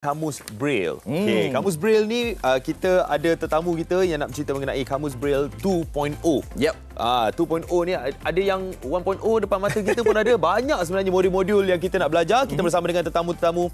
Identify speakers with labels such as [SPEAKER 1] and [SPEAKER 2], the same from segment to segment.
[SPEAKER 1] Kamus Braille. Okey, Kamus Braille ni kita ada tetamu kita yang nak bercerita mengenai Kamus Braille 2.0.
[SPEAKER 2] Yep.
[SPEAKER 1] 2.0 ni ada yang 1.0 depan mata kita pun ada. Banyak sebenarnya modul-modul yang kita nak belajar. Kita bersama dengan tetamu-tetamu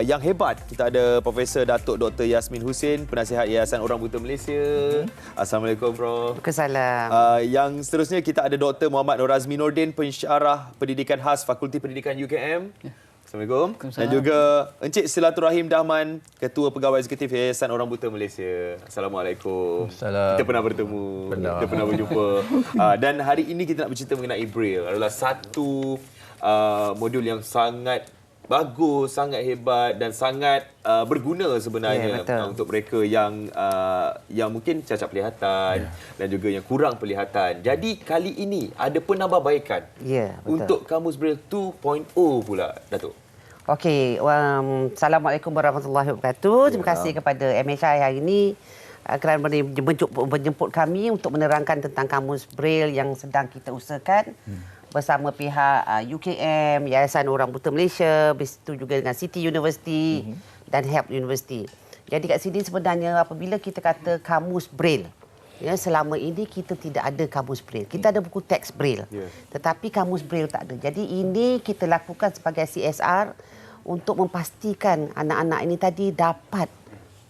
[SPEAKER 1] yang hebat. Kita ada Profesor Datuk Dr. Yasmin Hussein, Penasihat Yayasan Orang Buta Malaysia. Assalamualaikum, Prof.
[SPEAKER 3] Waalaikumsalam.
[SPEAKER 1] Yang seterusnya kita ada Dr. Muhammad Nur Azmi Nordin, Pensyarah Pendidikan Khas Fakulti Pendidikan UKM. Assalamualaikum. Dan juga Encik Silaturahim Dahman, Ketua Pegawai Eksekutif Yayasan Orang Buta Malaysia. Assalamualaikum.
[SPEAKER 2] Salam.
[SPEAKER 1] Kita pernah bertemu, kita pernah berjumpa. Dan hari ini kita nak bercerita mengenai Braille. Adalah satu modul yang sangat bagus, sangat hebat dan sangat berguna sebenarnya untuk mereka yang mungkin cacat penglihatan dan juga yang kurang penglihatan. Jadi kali ini ada penambahbaikan untuk Kamus Braille 2.0 pula, Datuk.
[SPEAKER 3] Okey, Assalamualaikum warahmatullahi wabarakatuh. Terima kasih kepada MHI hari ini kerana menjemput kami untuk menerangkan tentang Kamus Braille yang sedang kita usahakan bersama pihak UKM, Yayasan Orang Buta Malaysia, begitu juga dengan City University dan Help University. Jadi kat sini sebenarnya apabila kita kata Kamus Braille, ya, selama ini kita tidak ada Kamus Braille. Kita ada buku teks Braille. Tetapi Kamus Braille tak ada. Jadi ini kita lakukan sebagai CSR untuk memastikan anak-anak ini tadi dapat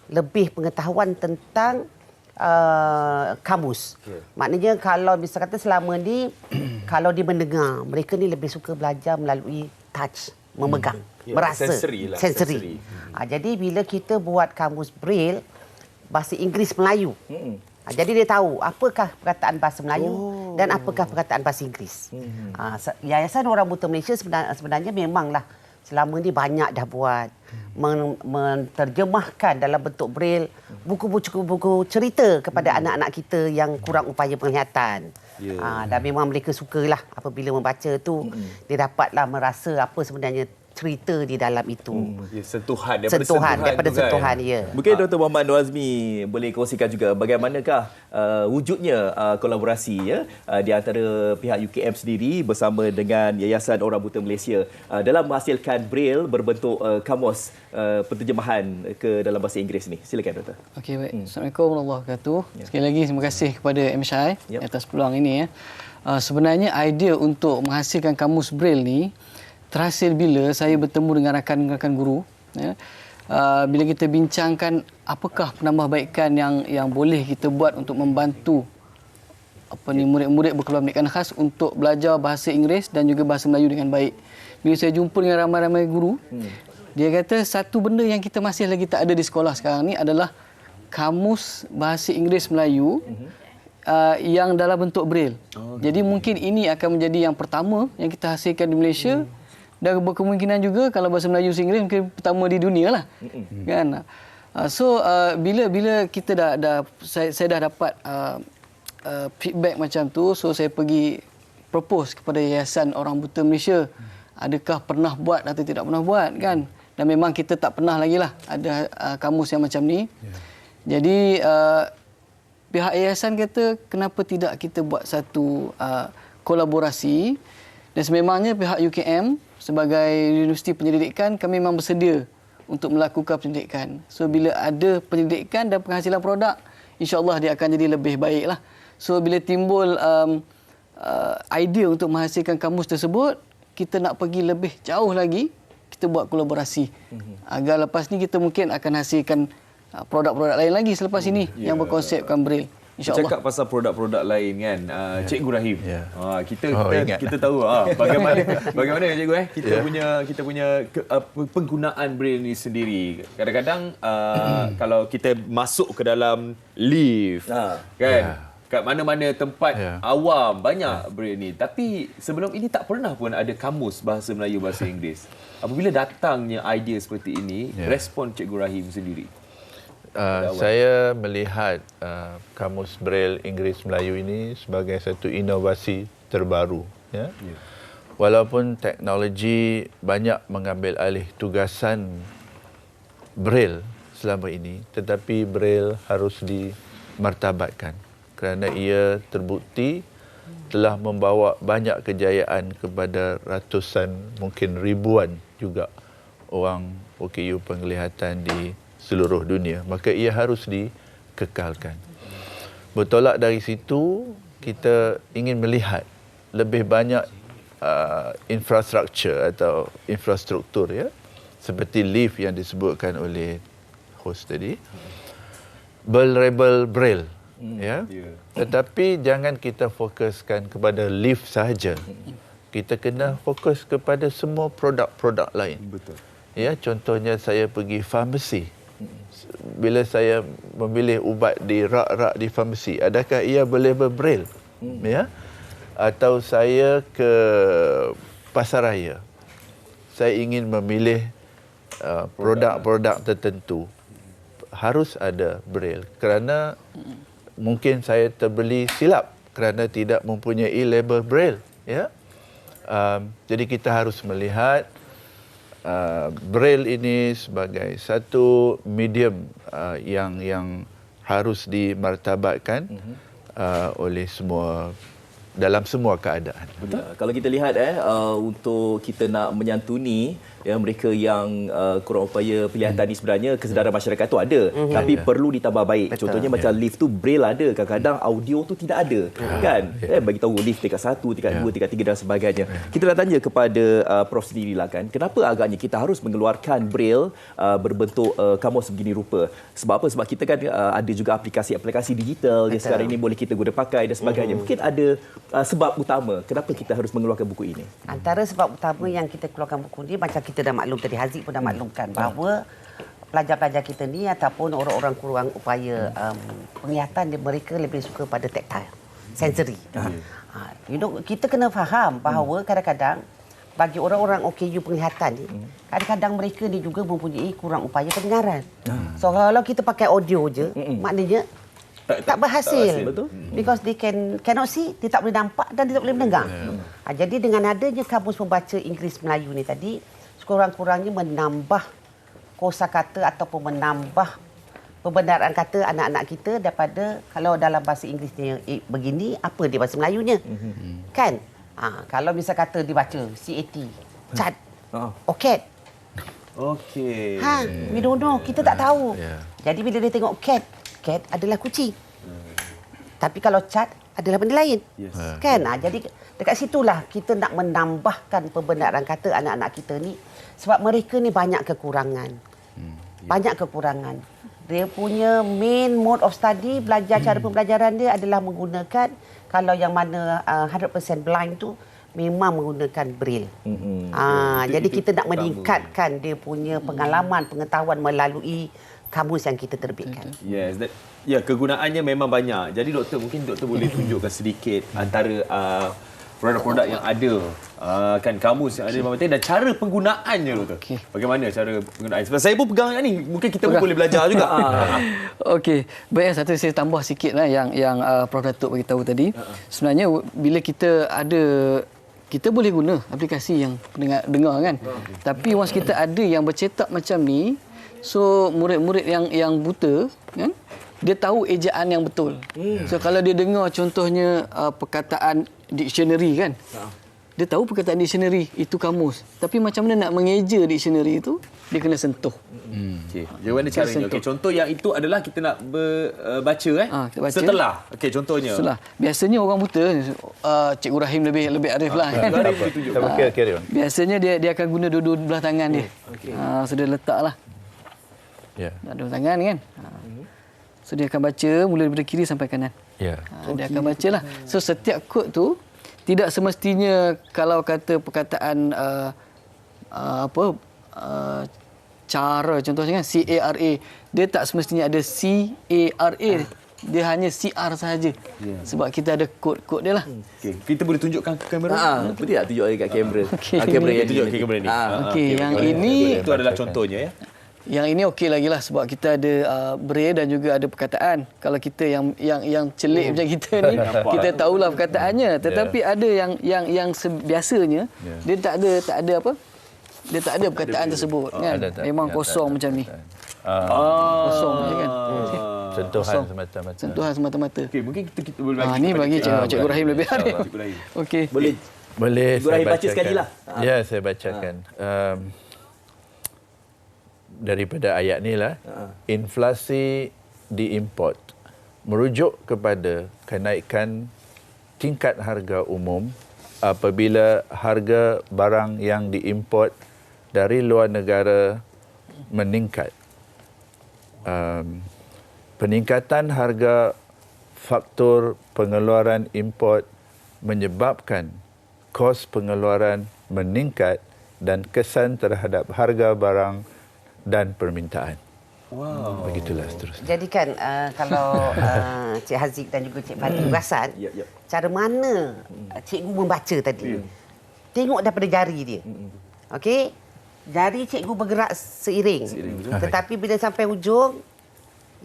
[SPEAKER 3] lebih pengetahuan tentang kamus. Maknanya kalau bisa kata selama ni kalau dia mendengar, mereka ni lebih suka belajar melalui touch, memegang, merasa, sensori. Jadi bila kita buat Kamus Braille bahasa Inggeris Melayu, jadi dia tahu apakah perkataan bahasa Melayu dan apakah perkataan bahasa Inggeris. Yayasan Orang Buta Malaysia sebenarnya memanglah selama ni banyak dah buat menterjemahkan dalam bentuk Braille buku-buku cerita kepada anak-anak kita yang kurang upaya penglihatan. Dan memang mereka sukalah apabila membaca tu dia dapatlah merasa apa sebenarnya cerita di dalam itu.
[SPEAKER 1] Sentuhan
[SPEAKER 3] daripada sentuhan.
[SPEAKER 2] Mungkin Dr. Muhammad Nur Azmi boleh kongsikan juga bagaimanakah wujudnya kolaborasi di antara pihak UKM sendiri bersama dengan Yayasan Orang Buta Malaysia dalam menghasilkan Braille berbentuk kamus penterjemahan ke dalam bahasa Inggeris ni. Silakan, Doktor.
[SPEAKER 4] Okey, baik. Assalamualaikum warahmatullahi wabarakatuh. Sekali lagi terima kasih kepada MHI atas peluang ini. Sebenarnya idea untuk menghasilkan kamus Braille ni terhasil bila saya bertemu dengan rakan-rakan guru. Bila kita bincangkan apakah penambahbaikan yang boleh kita buat untuk membantu murid-murid berkeluar pendidikan khas untuk belajar bahasa Inggeris dan juga bahasa Melayu dengan baik. Bila saya jumpa dengan ramai-ramai guru, dia kata satu benda yang kita masih lagi tak ada di sekolah sekarang ni adalah kamus bahasa Inggeris Melayu yang dalam bentuk Braille. Jadi mungkin ini akan menjadi yang pertama yang kita hasilkan di Malaysia. Dan berkemungkinan juga kalau bahasa Melayu Inggeris mungkin pertama di dunia lah. Kan? Bila kita saya dah dapat feedback macam tu, so saya pergi propose kepada Yayasan Orang Buta Malaysia, adakah pernah buat atau tidak pernah buat, kan? Dan memang kita tak pernah lagi lah ada kamus yang macam ni. Jadi pihak yayasan kata kenapa tidak kita buat satu kolaborasi, dan sememangnya pihak UKM sebagai Universiti Penyelidikan kami memang bersedia untuk melakukan penyelidikan. So bila ada penyelidikan dan penghasilan produk, insya-Allah dia akan jadi lebih baiklah. So bila timbul idea untuk menghasilkan kamus tersebut, kita nak pergi lebih jauh lagi, kita buat kolaborasi. Agar lepas ni kita mungkin akan hasilkan produk-produk lain lagi selepas ini yang berkonsepkan Braille.
[SPEAKER 1] Cakap pasal produk-produk lain kan, Cikgu Rahim. Kita tahu bagaimana Cikgu kita punya penggunaan Braille ni sendiri. Kadang-kadang kalau kita masuk ke dalam lift kan, kat mana-mana tempat awam banyak Braille ni. Tapi sebelum ini tak pernah pun ada kamus bahasa Melayu bahasa Inggeris. Apabila datangnya idea seperti ini, respon Cikgu Rahim sendiri.
[SPEAKER 5] Saya melihat Kamus Braille Inggeris Melayu ini sebagai satu inovasi terbaru. Walaupun teknologi banyak mengambil alih tugasan Braille selama ini, tetapi Braille harus dimartabatkan kerana ia terbukti telah membawa banyak kejayaan kepada ratusan, mungkin ribuan juga orang OKU penglihatan di seluruh dunia, maka ia harus dikekalkan. Bertolak dari situ, kita ingin melihat lebih banyak infrastruktur atau infrastruktur, ya, seperti lift yang disebutkan oleh host tadi, berlabel Braille, ya. Tetapi jangan kita fokuskan kepada lift sahaja. Kita kena fokus kepada semua produk-produk lain.
[SPEAKER 1] Betul.
[SPEAKER 5] Ya, contohnya saya pergi farmasi. Bila saya memilih ubat di rak-rak di farmasi, adakah ia berlabel Braille? Ya. Atau saya ke pasaraya, saya ingin memilih produk-produk tertentu, harus ada Braille, kerana mungkin saya terbeli silap kerana tidak mempunyai label Braille, ya. Jadi kita harus melihat Braille ini sebagai satu medium yang harus dimartabatkan oleh semua, dalam semua keadaan.
[SPEAKER 2] Ya, kalau kita lihat untuk kita nak menyantuni mereka yang kurang upaya penglihatan ni, sebenarnya kesedaran masyarakat tu ada, tapi perlu ditambah baik.
[SPEAKER 3] Betul.
[SPEAKER 2] Contohnya macam lift tu Braille ada, kadang-kadang audio tu tidak ada, kan? Bagi tahu lift tingkat 1, tingkat 2, tingkat 3 dan sebagainya. Kita nak tanya kepada Prof sendirilah, kan, kenapa agaknya kita harus mengeluarkan Braille berbentuk kamus begini rupa? Sebab apa? Sebab kita kan ada juga aplikasi-aplikasi digital yang sekarang ini boleh kita guna pakai dan sebagainya. Mungkin ada sebab utama kenapa kita harus mengeluarkan buku ini.
[SPEAKER 3] Antara sebab utama yang kita keluarkan buku ni, macam kita dah maklum tadi, Haziq pun dah maklumkan bahawa pelajar-pelajar kita ni ataupun orang-orang kurang upaya penglihatan, mereka lebih suka pada tactile, sensory. You know, kita kena faham bahawa kadang-kadang bagi orang-orang OKU penglihatan ni, kadang-kadang mereka ni juga mempunyai kurang upaya pendengaran. So kalau kita pakai audio je, maknanya tak berhasil.
[SPEAKER 2] Betul.
[SPEAKER 3] Because they cannot see, dia tak boleh nampak dan dia tak boleh mendengar. Jadi dengan adanya kamus pembaca Inggeris Melayu ni tadi, sekurang-kurangnya menambah kosakata ataupun menambah pembenaran kata anak-anak kita daripada kalau dalam bahasa Inggerisnya begini, apa dia bahasa Melayunya. Kan? Kalau misal kata dibaca CAT, cat, cat.
[SPEAKER 1] Okey.
[SPEAKER 3] We don't know, kita tak tahu. Jadi bila dia tengok cat adalah kucing. Tapi kalau cat adalah benda lain. Kan? Jadi dekat situlah kita nak menambahkan pembenaran kata anak-anak kita ni, sebab mereka ni banyak kekurangan. Banyak kekurangan. Dia punya main mode of study, belajar cara pembelajaran dia adalah menggunakan, kalau yang mana 100% blind tu memang menggunakan Braille. Jadi kita nak meningkatkan dia punya pengalaman, pengetahuan melalui kamus yang kita terbitkan.
[SPEAKER 1] Yes, kegunaannya memang banyak. Jadi doktor, mungkin doktor boleh tunjukkan sedikit antara produk-produk yang ada, kan, kamus yang ada dalam materi dan cara penggunaannya, doktor. Bagaimana cara penggunaan? Sebab saya pun pegang ni, mungkin kita pun boleh belajar juga.
[SPEAKER 4] Okey, baik, satu saya tambah sikitlah yang Prof Datuk bagi tahu tadi. Sebenarnya bila kita ada, kita boleh guna aplikasi yang dengar kan. Tapi once kita ada yang bercetak macam ni, so murid-murid yang buta kan, dia tahu ejaan yang betul. So kalau dia dengar contohnya perkataan dictionary kan, dia tahu perkataan dictionary itu kamus. Tapi macam mana nak mengeja dictionary itu, dia kena sentuh.
[SPEAKER 1] Okey. Bagaimana caranya? Okey, contoh yang itu adalah kita nak baca
[SPEAKER 4] kita baca.
[SPEAKER 1] Setelah. Okey, contohnya.
[SPEAKER 4] Setelah. Biasanya orang buta, Cikgu Rahim lebih arif lah kan.
[SPEAKER 5] Carry on.
[SPEAKER 4] Biasanya dia akan guna dua-dua belah tangan dia. So dia letaklah. Dua tangan kan. So dia akan baca mula daripada kiri sampai kanan. Dia akan bacalah. So setiap kod tu tidak semestinya, kalau kata perkataan cara contohnya kan CARA, dia tak semestinya ada CARA. Dia hanya CR sahaja. Sebab kita ada kod-kod dia lah.
[SPEAKER 1] Kita boleh tunjukkan ke kamera?
[SPEAKER 2] Boleh tak tunjuk dekat kamera?
[SPEAKER 1] Kamera yang tunjuk ke kamera ni.
[SPEAKER 4] Yang ini
[SPEAKER 1] itu adalah contohnya, ya.
[SPEAKER 4] Yang ini okey lagi lah, sebab kita ada Braille dan juga ada perkataan. Kalau kita yang celik macam kita ni, kita tahulah perkataannya. Tetapi ada yang biasanya dia tak ada apa? Dia tak ada perkataan tersebut kan. Memang kosong macam ni. Kosong je kan.
[SPEAKER 5] Sentuhan semata-mata.
[SPEAKER 4] Sentuhan semata-mata.
[SPEAKER 1] Okey, mungkin kita boleh bagi.
[SPEAKER 4] Ni bagi Cikgu Rahim lebih arif. Okey.
[SPEAKER 2] Boleh
[SPEAKER 5] saya
[SPEAKER 2] Rahim baca sekali lah.
[SPEAKER 5] Ya, saya bacakan. daripada ayat ni lah, inflasi diimport merujuk kepada kenaikan tingkat harga umum apabila harga barang yang diimport dari luar negara meningkat. Peningkatan harga faktor pengeluaran import menyebabkan kos pengeluaran meningkat dan kesan terhadap harga barang dan permintaan.
[SPEAKER 1] Wow.
[SPEAKER 5] Begitulah seterusnya.
[SPEAKER 3] Jadi kan kalau Cik Haziq dan juga Cik Fadli perasan, cara mana cikgu membaca tadi. Tengok daripada jari dia. Okey? Jari cikgu bergerak seiring. Tetapi bila sampai hujung,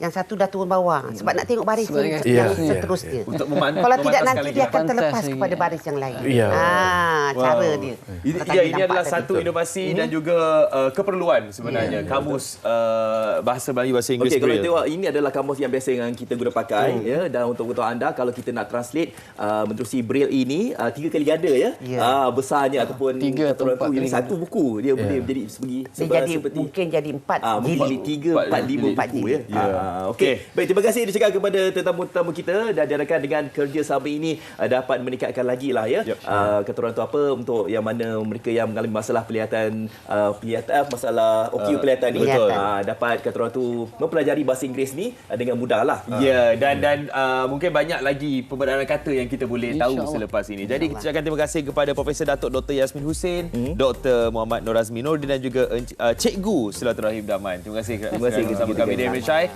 [SPEAKER 3] yang satu dah turun bawah. Sebab nak tengok baris yang seterusnya. Kalau tidak nanti dia akan terlepas kepada baris yang lain. Cara dia.
[SPEAKER 1] Ini adalah satu inovasi dan juga keperluan sebenarnya. Kamus bahasa Melayu, bahasa Inggeris.
[SPEAKER 2] Okey, kalau tengok ini adalah kamus yang biasa yang kita guna pakai ya, dan untuk anda kalau kita nak translate menerusi Braille ini 3 kali ganda ya. Besarnya ataupun
[SPEAKER 4] 3 atau 4
[SPEAKER 2] ini satu buku dia boleh menjadi seperti
[SPEAKER 3] mungkin jadi 4
[SPEAKER 2] mungkin jadi 3 4 5 buku ya. Okey. Baik, terima kasih dicakap kepada tetamu-tetamu kita dan diharapkan dengan kerjasama ini dapat meningkatkan lagi lah ya. Kata orang tu apa untuk yang mana mereka yang mengalami masalah penglihatan masalah OQ penglihatan ni dapat kata orang tu mempelajari bahasa Inggeris ni dengan mudah lah.
[SPEAKER 1] Ya, dan mungkin banyak lagi pembenaran kata yang kita boleh tahu selepas ini. Jadi kita ucapkan terima kasih kepada Profesor Datuk Dr. Yasmin Hussein, Dr. Muhammad Nur Azmi Nordin dan juga Cikgu Silaturahim Daman. Terima kasih bersama kami di MHI.